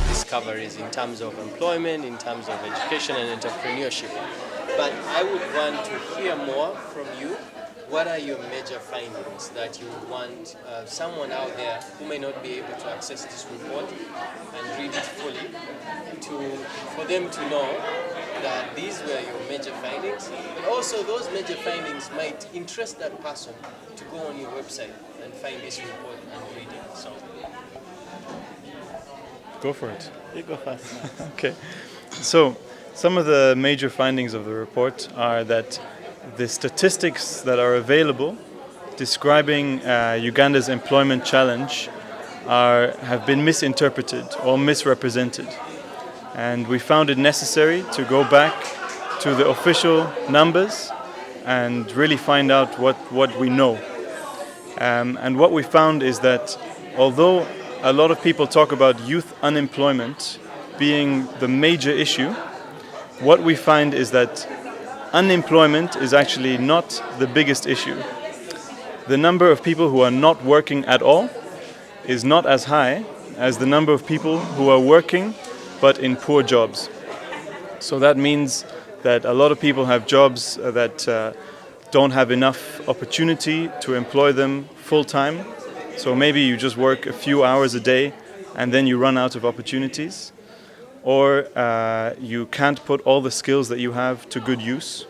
Discoveries in terms of employment, in terms of education and entrepreneurship. But I would want to hear more from you. What are your major findings that you would want someone out there who may not be able to access this report and read it fully, for them to know that these were your major findings, but also those major findings might interest that person to go on your website and find this report and read it. So, go for it. You go first. Okay. So, some of the major findings of the report are that the statistics that are available describing Uganda's employment challenge have been misinterpreted or misrepresented. And we found it necessary to go back to the official numbers and really find out what we know. And what we found is that although a lot of people talk about youth unemployment being the major issue, what we find is that unemployment is actually not the biggest issue. The number of people who are not working at all is not as high as the number of people who are working but in poor jobs. So that means that a lot of people have jobs that don't have enough opportunity to employ them full-time. So maybe you just work a few hours a day and then you run out of opportunities. Or you can't put all the skills that you have to good use.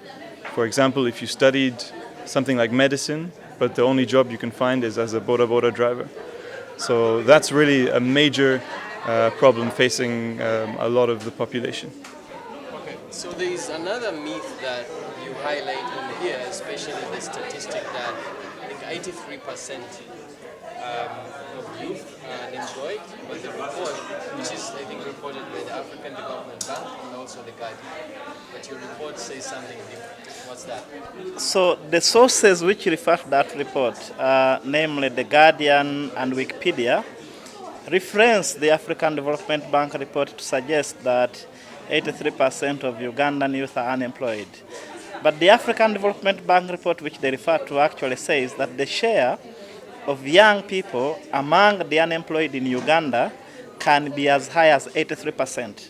For example, if you studied something like medicine, but the only job you can find is as a boda driver. So that's really a major problem facing a lot of the population. Okay, so there is another myth that you highlight in here, especially the statistic that I think 83% of youth are unemployed, but the report, which is I think reported by the African Development Bank and also the Guardian, but your report says something different. What's that? So the sources which refer to that report, namely the Guardian and Wikipedia, reference the African Development Bank report to suggest that 83% of Ugandan youth are unemployed. But the African Development Bank report which they refer to actually says that the share of young people among the unemployed in Uganda can be as high as 83%.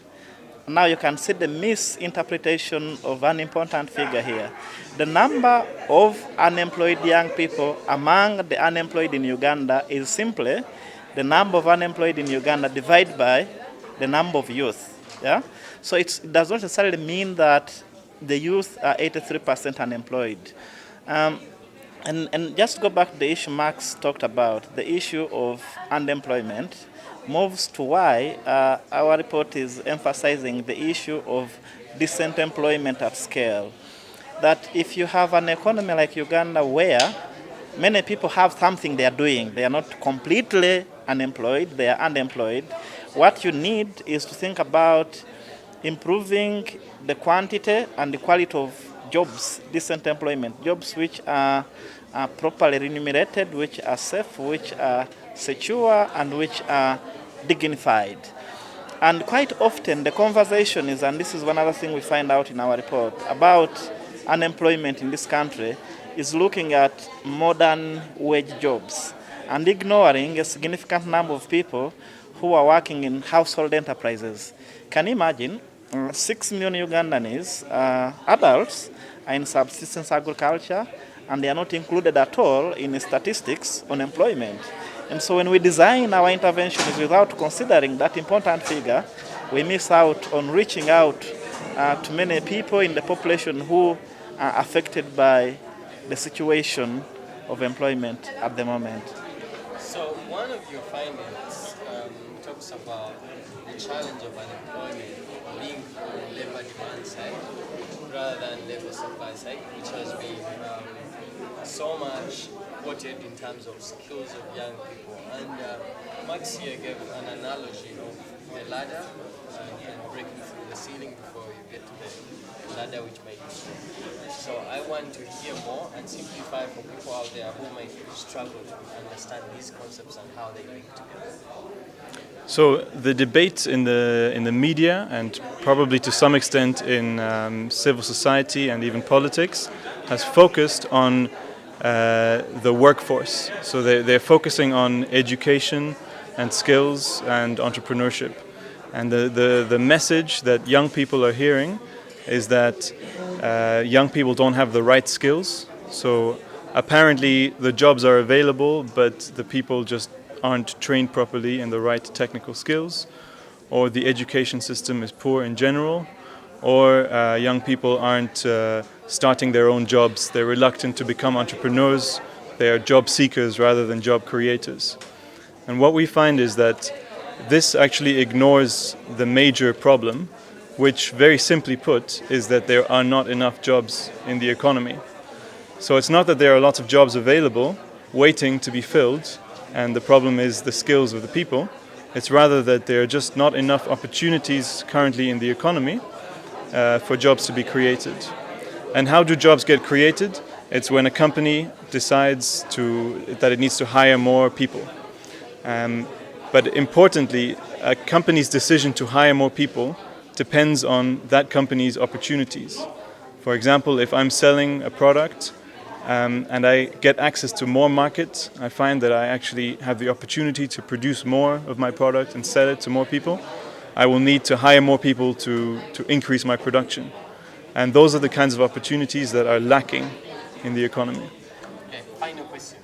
Now you can see the misinterpretation of an important figure here. The number of unemployed young people among the unemployed in Uganda is simply the number of unemployed in Uganda divided by the number of youth. Yeah? So it does not necessarily mean that the youth are 83% unemployed. And just to go back to the issue Max talked about, the issue of unemployment moves to why our report is emphasizing the issue of decent employment at scale. That if you have an economy like Uganda where many people have something they are doing, they are not completely unemployed, they are unemployed, what you need is to think about improving the quantity and the quality of jobs, decent employment, jobs which are properly remunerated, which are safe, which are secure, and which are dignified. And quite often the conversation is, and this is one other thing we find out in our report, about unemployment in this country, is looking at modern wage jobs and ignoring a significant number of people who are working in household enterprises. Can you imagine 6 million Ugandans, adults, are in subsistence agriculture, and they are not included at all in statistics on employment. And so when we design our interventions without considering that important figure, we miss out on reaching out to many people in the population who are affected by the situation of employment at the moment. So one of your findings talks about the challenge of unemployment being on labor demand side rather than labor supply side, which has been so much quoted in terms of skills of young people. And Max here gave an analogy of the ladder and breaking through the ceiling before you get to the ladder which might be strong. So I want to hear more and simplify for people out there who might struggle to understand these concepts and how they link together. So the debate in the media and probably to some extent in civil society and even politics has focused on the workforce. So they're focusing on education and skills and entrepreneurship. And the message that young people are hearing is that young people don't have the right skills. So apparently the jobs are available, but the people just aren't trained properly in the right technical skills, or the education system is poor in general, or young people aren't starting their own jobs. They're reluctant to become entrepreneurs. They are job seekers rather than job creators. And what we find is that this actually ignores the major problem, which very simply put is that there are not enough jobs in the economy. So it's not that there are lots of jobs available waiting to be filled, and the problem is the skills of the people. It's rather that there are just not enough opportunities currently in the economy for jobs to be created. And how do jobs get created? It's when a company decides that it needs to hire more people. But importantly, a company's decision to hire more people depends on that company's opportunities. For example, if I'm selling a product and I get access to more markets, I find that I actually have the opportunity to produce more of my product and sell it to more people. I will need to hire more people to increase my production. And those are the kinds of opportunities that are lacking in the economy. Okay, final question.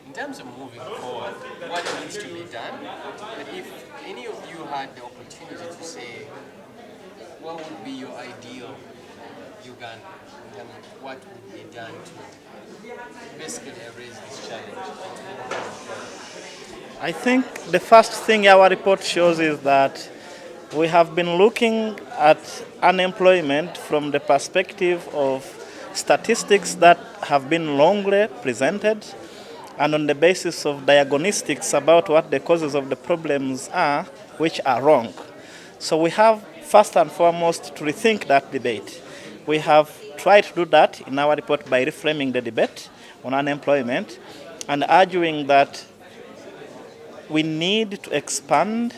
In terms of moving forward, what needs to be done? But if any of you had the opportunity to say, what would be your ideal Uganda? In terms of what would be done to basically erase this challenge? I think the first thing our report shows is that we have been looking at unemployment from the perspective of statistics that have been wrongly presented and on the basis of diagnostics about what the causes of the problems are, which are wrong. So we have first and foremost to rethink that debate. We have tried to do that in our report by reframing the debate on unemployment and arguing that we need to expand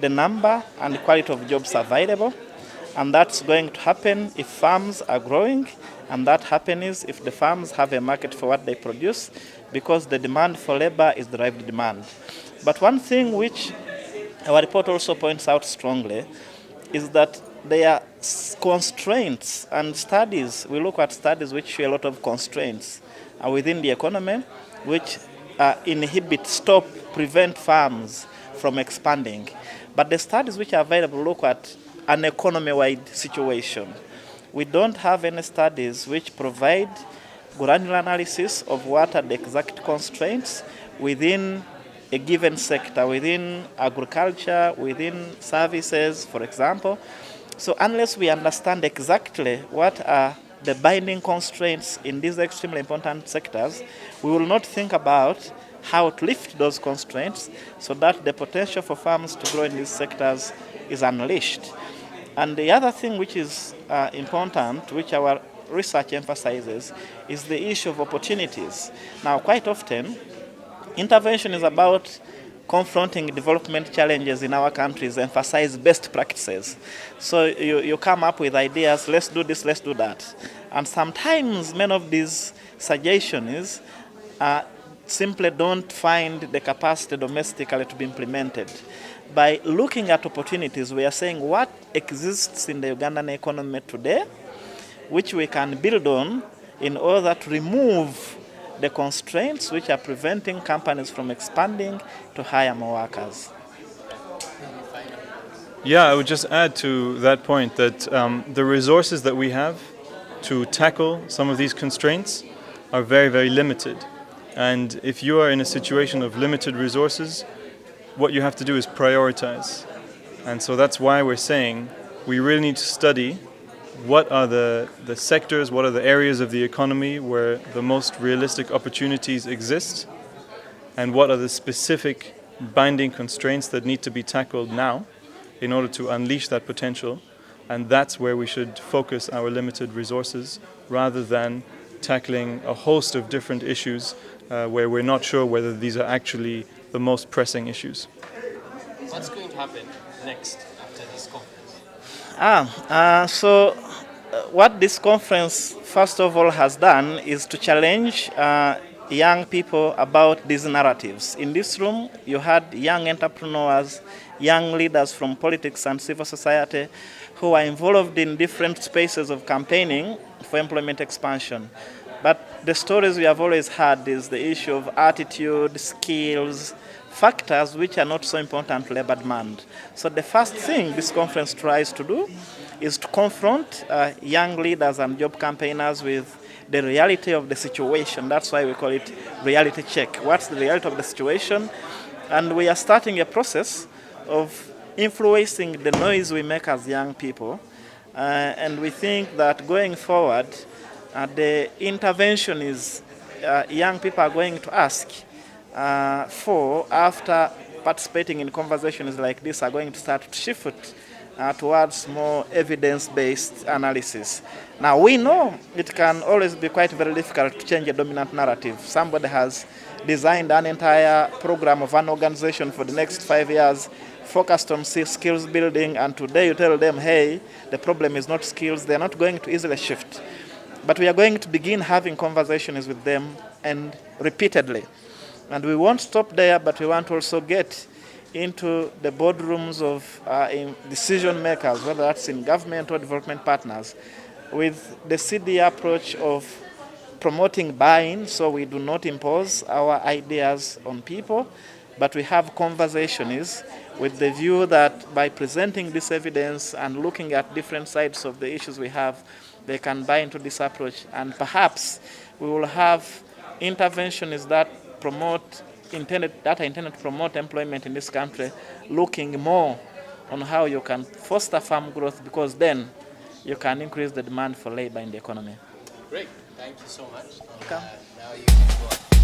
the number and the quality of jobs available, and that's going to happen if farms are growing, and that happens if the farms have a market for what they produce, because the demand for labor is derived demand. But one thing which our report also points out strongly is that there are constraints and studies. We look at studies which show a lot of constraints within the economy, which prevent farms from expanding. But the studies which are available look at an economy-wide situation. We don't have any studies which provide granular analysis of what are the exact constraints within a given sector, within agriculture, within services, for example. So unless we understand exactly what are the binding constraints in these extremely important sectors, we will not think about how to lift those constraints so that the potential for farms to grow in these sectors is unleashed. And the other thing which is important, which our research emphasizes, is the issue of opportunities. Now, quite often, intervention is about confronting development challenges in our countries, emphasize best practices. So you come up with ideas, let's do this, let's do that. And sometimes many of these suggestions simply don't find the capacity domestically to be implemented. By looking at opportunities, we are saying what exists in the Ugandan economy today, which we can build on in order to remove the constraints which are preventing companies from expanding to hire more workers. Yeah, I would just add to that point that the resources that we have to tackle some of these constraints are very, very limited. And if you are in a situation of limited resources, what you have to do is prioritize. And so that's why we're saying we really need to study what are the sectors, what are the areas of the economy where the most realistic opportunities exist, and what are the specific binding constraints that need to be tackled now in order to unleash that potential. And that's where we should focus our limited resources rather than tackling a host of different issues where we're not sure whether these are actually the most pressing issues. What's going to happen next after this conference? So what this conference, first of all, has done is to challenge young people about these narratives. In this room, you had young entrepreneurs, young leaders from politics and civil society who are involved in different spaces of campaigning for employment expansion. But the stories we have always had is the issue of attitude, skills, factors which are not so important to labor demand. So the first thing this conference tries to do is to confront young leaders and job campaigners with the reality of the situation. That's why we call it reality check. What's the reality of the situation? And we are starting a process of influencing the noise we make as young people. And we think that going forward, the intervention is young people are going to ask for after participating in conversations like this are going to start to shift towards more evidence-based analysis. Now we know it can always be quite very difficult to change a dominant narrative. Somebody has designed an entire program of an organization for the next 5 years focused on skills building, and today you tell them, hey, the problem is not skills, they're not going to easily shift. But we are going to begin having conversations with them and repeatedly. And we won't stop there, but we want to also get into the boardrooms of decision makers, whether that's in government or development partners, with the CD approach of promoting buy-in, so we do not impose our ideas on people, but we have conversations with the view that by presenting this evidence and looking at different sides of the issues we have, they can buy into this approach. And perhaps we will have interventions that are intended to promote employment in this country, looking more on how you can foster farm growth, because then you can increase the demand for labor in the economy. Great, thank you so much. Okay. Now you can go on.